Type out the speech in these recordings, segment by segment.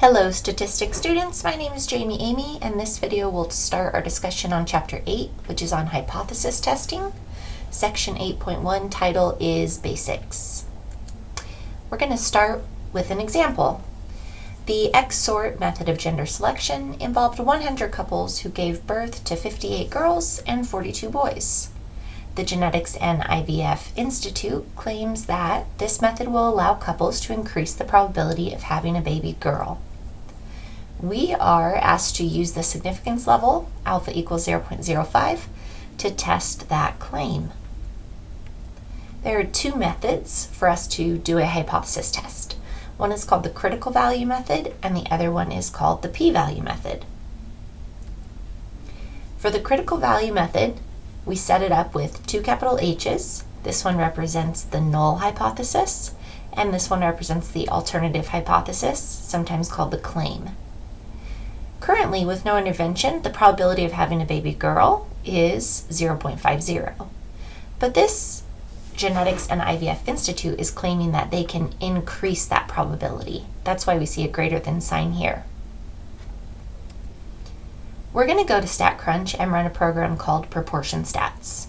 Hello statistics students, my name is Jami Emigh, and this video will start our discussion on Chapter 8, which is on hypothesis testing. Section 8.1 title is Basics. We're going to start with an example. The XSORT method of gender selection involved 100 couples who gave birth to 58 girls and 42 boys. The Genetics and IVF Institute claims that this method will allow couples to increase the probability of having a baby girl. We are asked to use the significance level, alpha equals 0.05, to test that claim. There are two methods for us to do a hypothesis test. One is called the critical value method, and the other one is called the p-value method. For the critical value method, we set it up with two capital H's. This one represents the null hypothesis, and this one represents the alternative hypothesis, sometimes called the claim. Currently, with no intervention, the probability of having a baby girl is 0.50. But this Genetics and IVF Institute is claiming that they can increase that probability. That's why we see a greater than sign here. We're going to go to StatCrunch and run a program called Proportion Stats.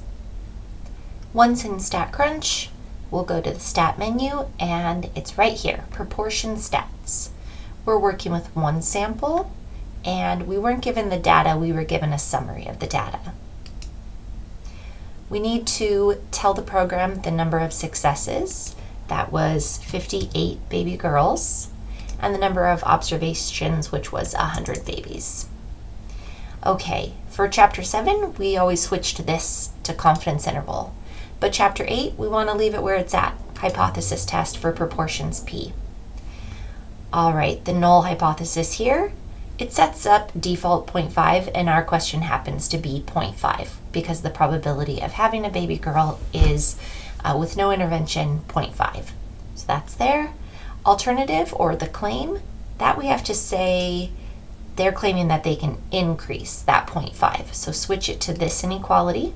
Once in StatCrunch, we'll go to the Stat menu, and it's right here, Proportion Stats. We're working with one sample, and we weren't given the data, we were given a summary of the data. We need to tell the program the number of successes. That was 58 baby girls, and the number of observations, which was 100 babies. Okay, for Chapter 7, we always switch to this to confidence interval. But Chapter 8, we want to leave it where it's at, hypothesis test for proportions P. All right, the null hypothesis here, it sets up default 0.5, and our question happens to be 0.5 because the probability of having a baby girl is, with no intervention, 0.5. So that's there. Alternative, or the claim, that we have to say they're claiming that they can increase that 0.5. So switch it to this inequality.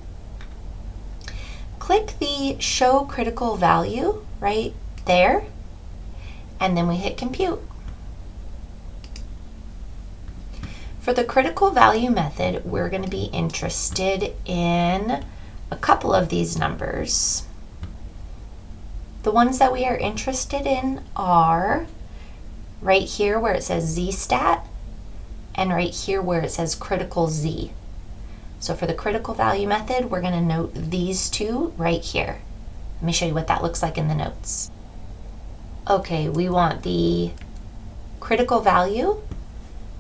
Click the Show Critical Value right there, and then we hit Compute. For the critical value method, we're going to be interested in a couple of these numbers. The ones that we are interested in are right here where it says Z-stat, and right here where it says critical Z. So for the critical value method, we're going to note these two right here. Let me show you what that looks like in the notes. Okay, we want the critical value.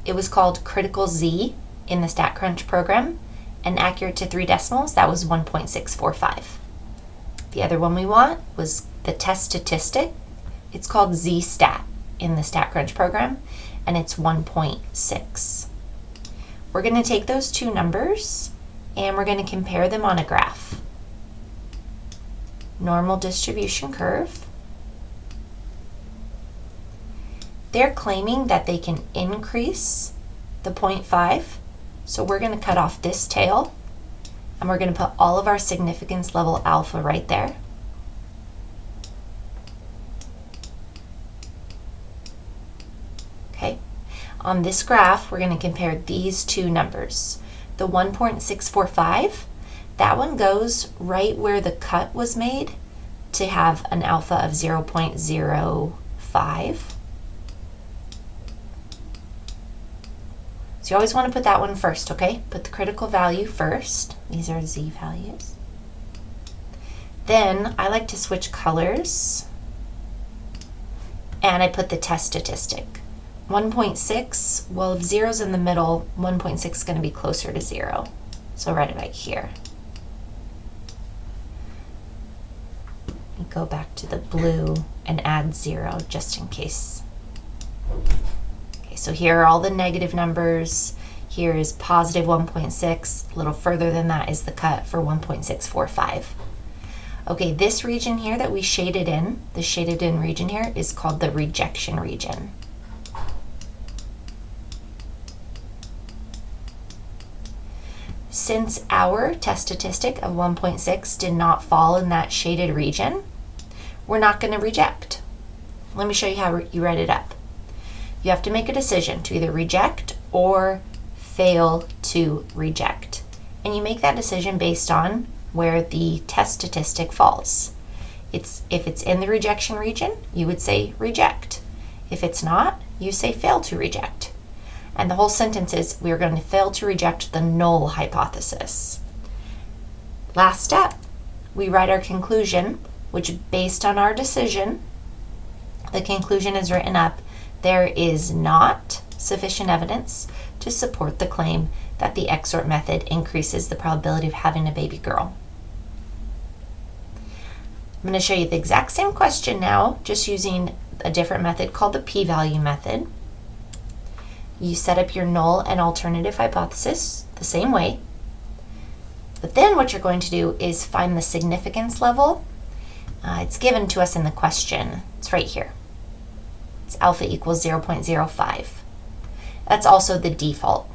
It was called critical Z in the StatCrunch program, and accurate to 3 decimals, that was 1.645. The other one we want was the test statistic. It's called Z-stat in the StatCrunch program, and it's 1.6. We're going to take those two numbers and we're going to compare them on a graph. Normal distribution curve. They're claiming that they can increase the 0.5, so we're going to cut off this tail, and we're going to put all of our significance level alpha right there. Okay, on this graph, we're going to compare these two numbers. The 1.645, that one goes right where the cut was made to have an alpha of 0.05. So you always want to put that one first, okay? Put the critical value first. These are Z values. Then I like to switch colors, and I put the test statistic. 1.6, well, if 0's in the middle, 1.6 is going to be closer to 0. So write it right here. Go back to the blue and add 0 just in case. So here are all the negative numbers. Here is positive 1.6. A little further than that is the cut for 1.645. Okay, this region here that we shaded in, the shaded in region here, is called the rejection region. Since our test statistic of 1.6 did not fall in that shaded region, we're not going to reject. Let me show you how you write it up. You have to make a decision to either reject or fail to reject. And you make that decision based on where the test statistic falls. If it's in the rejection region, you would say reject. If it's not, you say fail to reject. And the whole sentence is, we are going to fail to reject the null hypothesis. Last step, we write our conclusion, which based on our decision, the conclusion is written up, there is not sufficient evidence to support the claim that the XORT method increases the probability of having a baby girl. I'm going to show you the exact same question now, just using a different method called the p-value method. You set up your null and alternative hypothesis the same way. But then what you're going to do is find the significance level. It's given to us in the question. It's right here. It's alpha equals 0.05. That's also the default.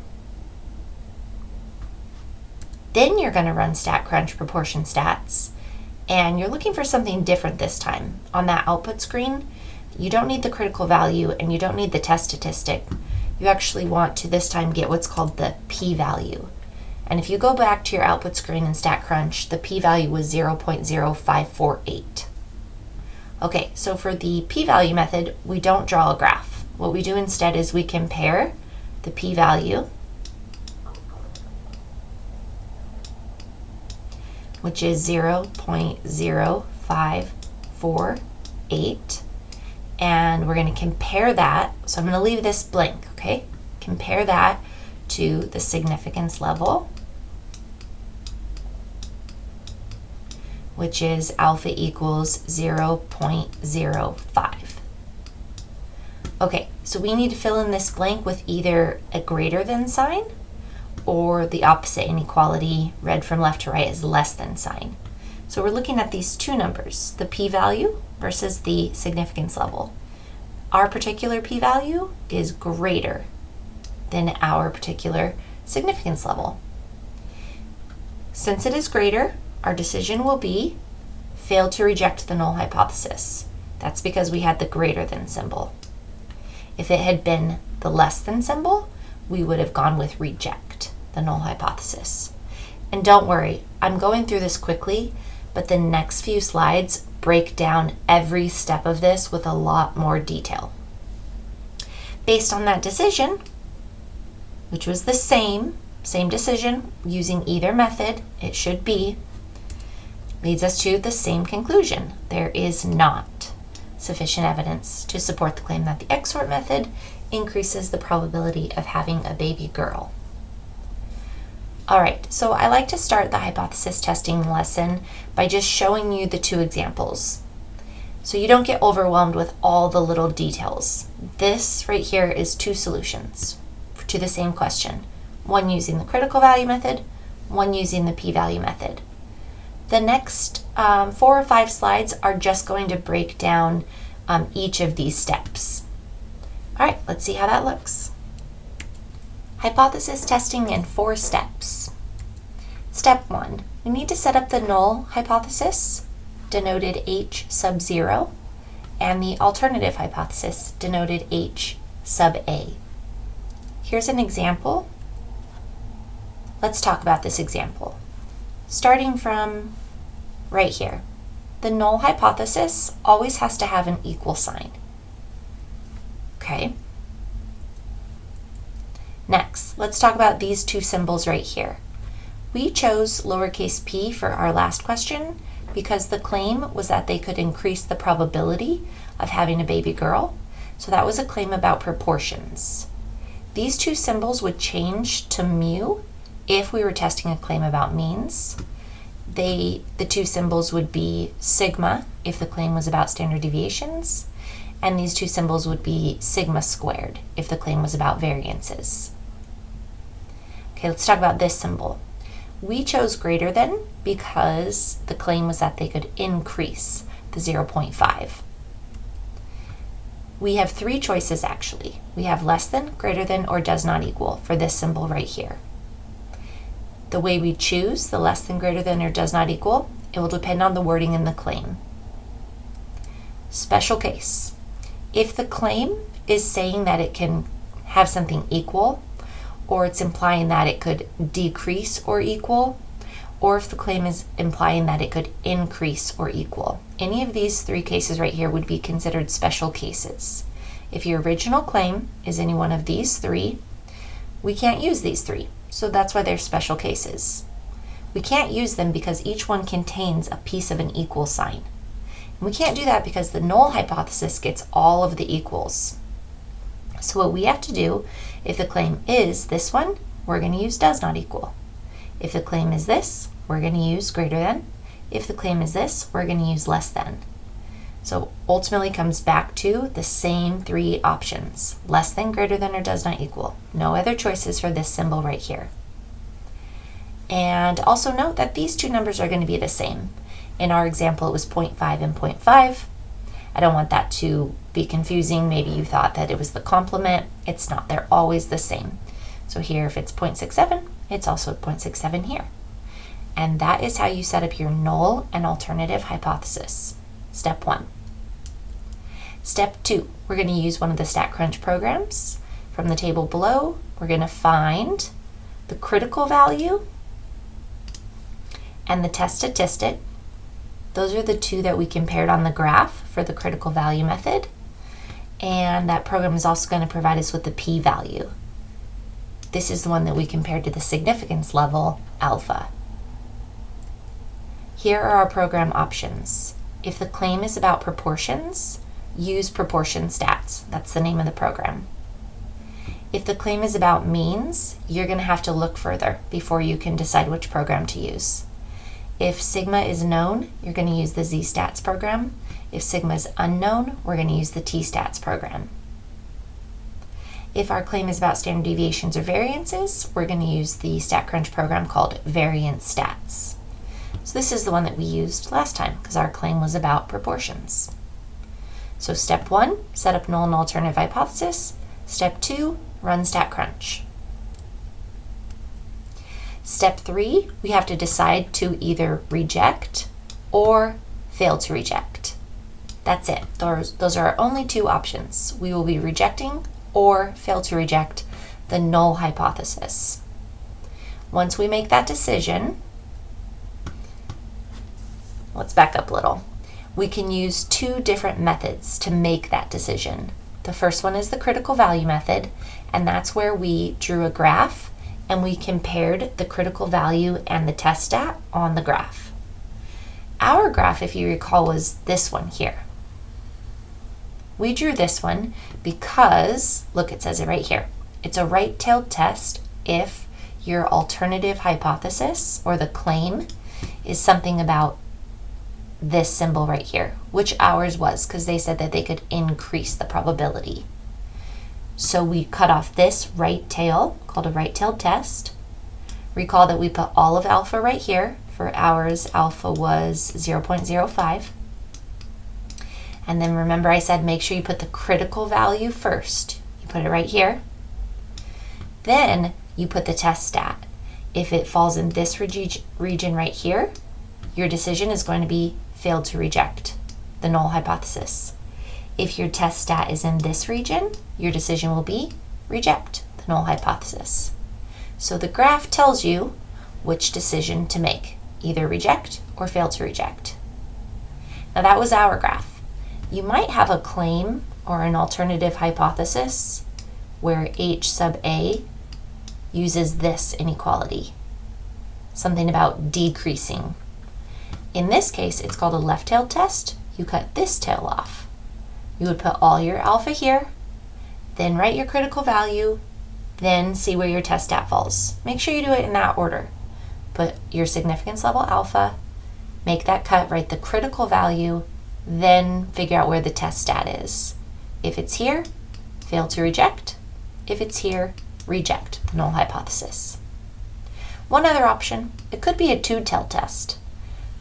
Then you're going to run StatCrunch proportion stats, and you're looking for something different this time. On that output screen, you don't need the critical value and you don't need the test statistic. You actually want to this time get what's called the p-value. And if you go back to your output screen in StatCrunch, the p-value was 0.0548. Okay, so for the p-value method, we don't draw a graph. What we do instead is we compare the p-value, which is 0.0548, and we're going to compare that. So I'm going to leave this blank, okay? Compare that to the significance level, which is alpha equals 0.05. Okay, so we need to fill in this blank with either a greater than sign or the opposite inequality, read from left to right, is less than sign. So we're looking at these two numbers, the p-value versus the significance level. Our particular p-value is greater than our particular significance level. Since it is greater, our decision will be fail to reject the null hypothesis. That's because we had the greater than symbol. If it had been the less than symbol, we would have gone with reject the null hypothesis. And don't worry, I'm going through this quickly, but the next few slides break down every step of this with a lot more detail. Based on that decision, which was the same decision using either method, it should be, leads us to the same conclusion. There is not sufficient evidence to support the claim that the XORT method increases the probability of having a baby girl. All right, so I like to start the hypothesis testing lesson by just showing you the two examples, so you don't get overwhelmed with all the little details. This right here is two solutions to the same question, one using the critical value method, one using the p-value method. The next 4 or 5 slides are just going to break down each of these steps. All right, let's see how that looks. Hypothesis testing in 4 steps. Step 1, we need to set up the null hypothesis, denoted H sub 0, and the alternative hypothesis, denoted H sub A. Here's an example. Let's talk about this example. Starting from right here, the null hypothesis always has to have an equal sign. Okay. Next, let's talk about these two symbols right here. We chose lowercase p for our last question because the claim was that they could increase the probability of having a baby girl. So that was a claim about proportions. These two symbols would change to mu if we were testing a claim about means. The two symbols would be sigma if the claim was about standard deviations, and these two symbols would be sigma squared if the claim was about variances. Okay, let's talk about this symbol. We chose greater than because the claim was that they could increase the 0.5. We have 3 choices actually. We have less than, greater than, or does not equal for this symbol right here. The way we choose the less than, greater than, or does not equal, it will depend on the wording in the claim. Special case. If the claim is saying that it can have something equal, or it's implying that it could decrease or equal, or if the claim is implying that it could increase or equal. Any of these three cases right here would be considered special cases. If your original claim is any one of these three, we can't use these three. So that's why they're special cases. We can't use them because each one contains a piece of an equal sign. And we can't do that because the null hypothesis gets all of the equals. So what we have to do, if the claim is this one, we're going to use does not equal. If the claim is this, we're going to use greater than. If the claim is this, we're going to use less than. So ultimately comes back to the same three options: less than, greater than, or does not equal. No other choices for this symbol right here. And also note that these two numbers are going to be the same. In our example, it was 0.5 and 0.5. I don't want that to be confusing. Maybe you thought that it was the complement. It's not. They're always the same. So here, if it's 0.67, it's also 0.67 here. And that is how you set up your null and alternative hypothesis. Step 1. Step 2, we're going to use one of the StatCrunch programs. From the table below, we're going to find the critical value and the test statistic. Those are the two that we compared on the graph for the critical value method. And that program is also going to provide us with the p-value. This is the one that we compared to the significance level, alpha. Here are our program options. If the claim is about proportions, use proportion stats. That's the name of the program. If the claim is about means, you're going to have to look further before you can decide which program to use. If sigma is known, you're going to use the z-stats program. If sigma is unknown, we're going to use the t-stats program. If our claim is about standard deviations or variances, we're going to use the StatCrunch program called variance stats. So this is the one that we used last time because our claim was about proportions. So step 1, set up null and alternative hypothesis. Step 2, run StatCrunch. Step 3, we have to decide to either reject or fail to reject. That's it. Those are our only two options. We will be rejecting or fail to reject the null hypothesis. Once we make that decision, let's back up a little. We can use two different methods to make that decision. The first one is the critical value method, and that's where we drew a graph and we compared the critical value and the test stat on the graph. Our graph, if you recall, was this one here. We drew this one because, look, it says it right here. It's a right-tailed test if your alternative hypothesis or the claim is something about this symbol right here, which ours was because they said that they could increase the probability. So we cut off this right tail, called a right-tailed test. Recall that we put all of alpha right here. For ours, alpha was 0.05. And then remember I said make sure you put the critical value first. You put it right here. Then you put the test stat. If it falls in this region right here, your decision is going to be failed to reject the null hypothesis. If your test stat is in this region, your decision will be reject the null hypothesis. So the graph tells you which decision to make, either reject or fail to reject. Now that was our graph. You might have a claim or an alternative hypothesis where H sub A uses this inequality, something about decreasing. In this case, it's called a left-tailed test. You cut this tail off. You would put all your alpha here, then write your critical value, then see where your test stat falls. Make sure you do it in that order. Put your significance level alpha, make that cut, write the critical value, then figure out where the test stat is. If it's here, fail to reject. If it's here, reject the null hypothesis. One other option, it could be a two-tailed test.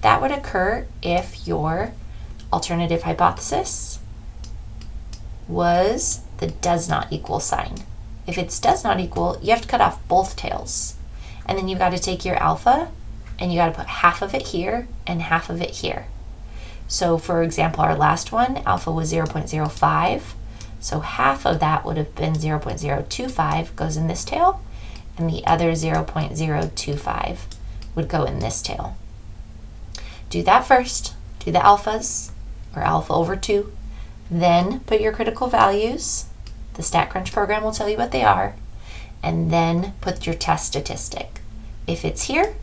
That would occur if your alternative hypothesis was the does not equal sign. If it's does not equal, you have to cut off both tails. And then you've got to take your alpha and you got to put half of it here and half of it here. So for example, our last one, alpha was 0.05. So half of that would have been 0.025 goes in this tail, and the other 0.025 would go in this tail. Do that first. Do the alphas, or alpha over 2. Then put your critical values. The StatCrunch program will tell you what they are. And then put your test statistic. If it's here,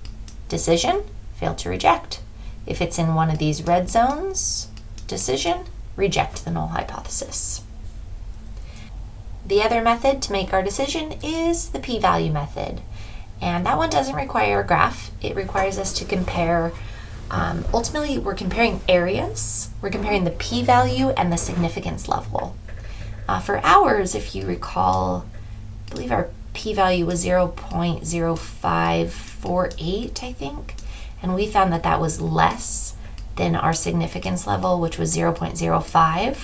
decision, fail to reject. If it's in one of these red zones, decision, reject the null hypothesis. The other method to make our decision is the p-value method. And that one doesn't require a graph. It requires us to compare, ultimately we're comparing areas. We're comparing the p-value and the significance level. For ours, if you recall, I believe our p-value was 0.0548, I think. And we found that that was less than our significance level, which was 0.05. I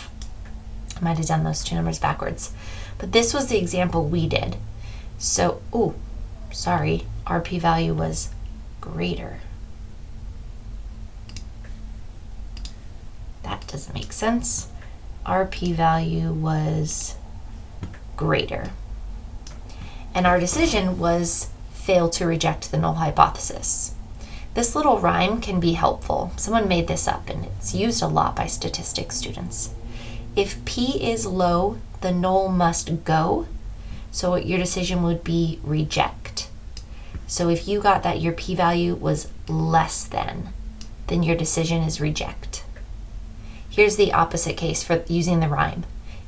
might have done those two numbers backwards. But this was the example we did. So, our p-value was greater. That doesn't make sense. Our p-value was greater. And our decision was fail to reject the null hypothesis. This little rhyme can be helpful. Someone made this up and it's used a lot by statistics students. If p is low, the null must go. So your decision would be reject. So if you got that your p-value was less than, then your decision is reject. Here's the opposite case for using the rhyme.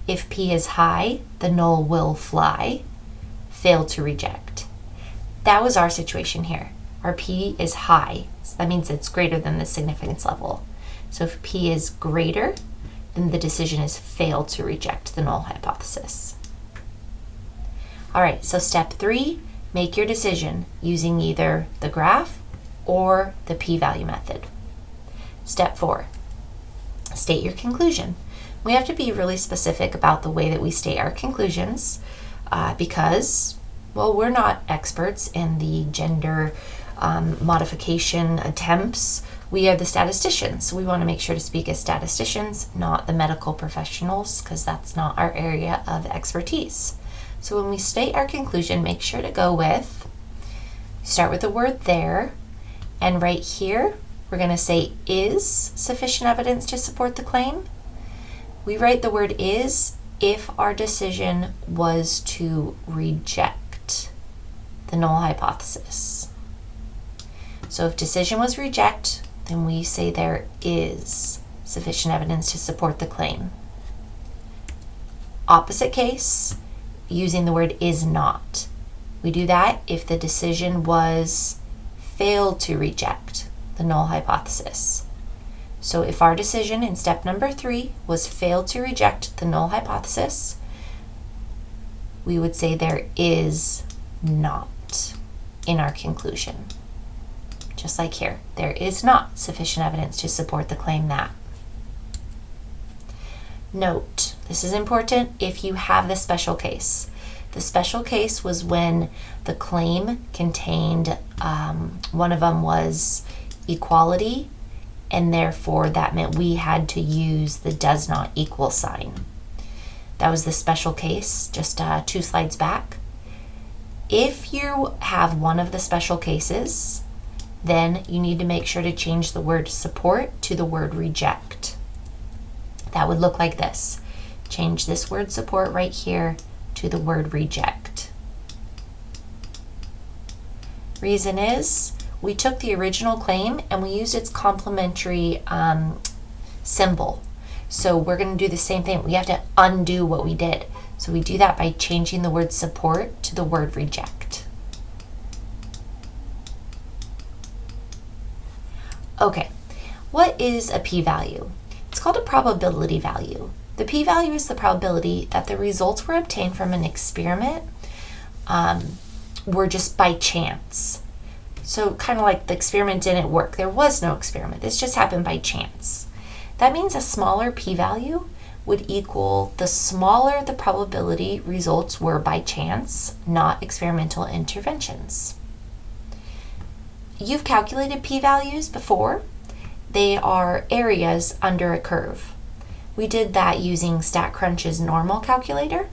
If p is high, the null will fly. Fail to reject. That was our situation here. Our p is high. So that means it's greater than the significance level. So if p is greater, then the decision is fail to reject the null hypothesis. All right, so step 3, make your decision using either the graph or the p-value method. Step 4, state your conclusion. We have to be really specific about the way that we state our conclusions because, well, we're not experts in the gender modification attempts. We are the statisticians, so we want to make sure to speak as statisticians, not the medical professionals, because that's not our area of expertise. So when we state our conclusion, make sure to go with, start with the word there, and right here, we're going to say is sufficient evidence to support the claim. We write the word is if our decision was to reject the null hypothesis. So if decision was reject, then we say there is sufficient evidence to support the claim. Opposite case, using the word is not. We do that if the decision was failed to reject the null hypothesis. So if our decision in step number 3 was failed to reject the null hypothesis, we would say there is not in our conclusion. Just like here, there is not sufficient evidence to support the claim that. Note, this is important if you have the special case. The special case was when the claim contained, one of them was equality, and therefore that meant we had to use the does not equal sign. That was the special case, just 2 slides back. If you have one of the special cases, then you need to make sure to change the word support to the word reject. That would look like this. Change this word support right here to the word reject. Reason is, we took the original claim and we used its complementary symbol. So we're going to do the same thing. We have to undo what we did. So we do that by changing the word support to the word reject. Okay, what is a p-value? It's called a probability value. The p-value is the probability that the results were obtained from an experiment were just by chance. So kind of like the experiment didn't work. There was no experiment. This just happened by chance. That means a smaller p-value would equal the smaller the probability results were by chance, not experimental interventions. You've calculated p-values before. They are areas under a curve. We did that using StatCrunch's normal calculator.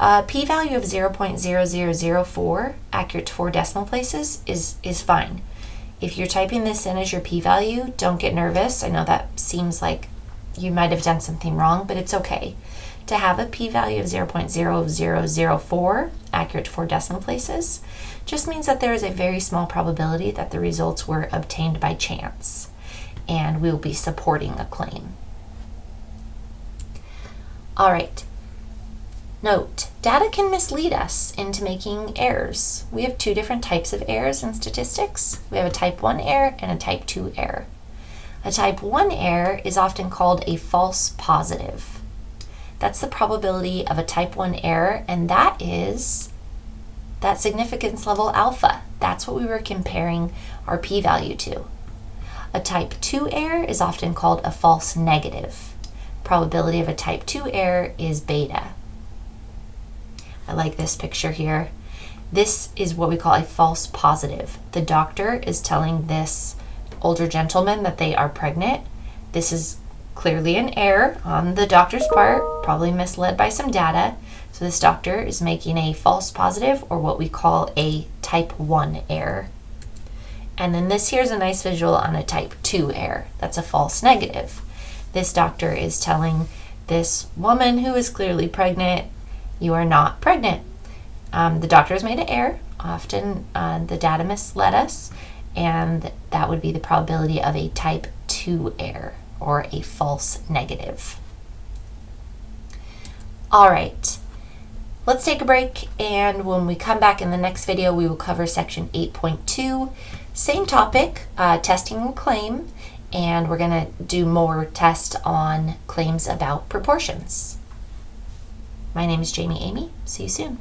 A p-value of 0.0004, accurate to 4 decimal places, is fine. If you're typing this in as your p-value, don't get nervous. I know that seems like you might have done something wrong, but it's okay. To have a p-value of 0.0004, accurate to 4 decimal places, just means that there is a very small probability that the results were obtained by chance, and we will be supporting a claim. All right. Note, data can mislead us into making errors. We have 2 different types of errors in statistics. We have a type 1 error and a type 2 error. A type 1 error is often called a false positive. That's the probability of a type 1 error, and that is that significance level alpha. That's what we were comparing our p-value to. A type 2 error is often called a false negative. Probability of a type 2 error is beta. I like this picture here. This is what we call a false positive. The doctor is telling this older gentleman that they are pregnant. This is clearly an error on the doctor's part, probably misled by some data. So this doctor is making a false positive, or what we call a type 1 error. And then this here is a nice visual on a type 2 error. That's a false negative. This doctor is telling this woman who is clearly pregnant, you are not pregnant. The doctor has made an error. Often the data misled us, and that would be the probability of a type 2 error, or a false negative. All right, let's take a break, and when we come back in the next video, we will cover section 8.2, same topic, testing and claim, and we're going to do more tests on claims about proportions. My name is Jami Emigh. See you soon.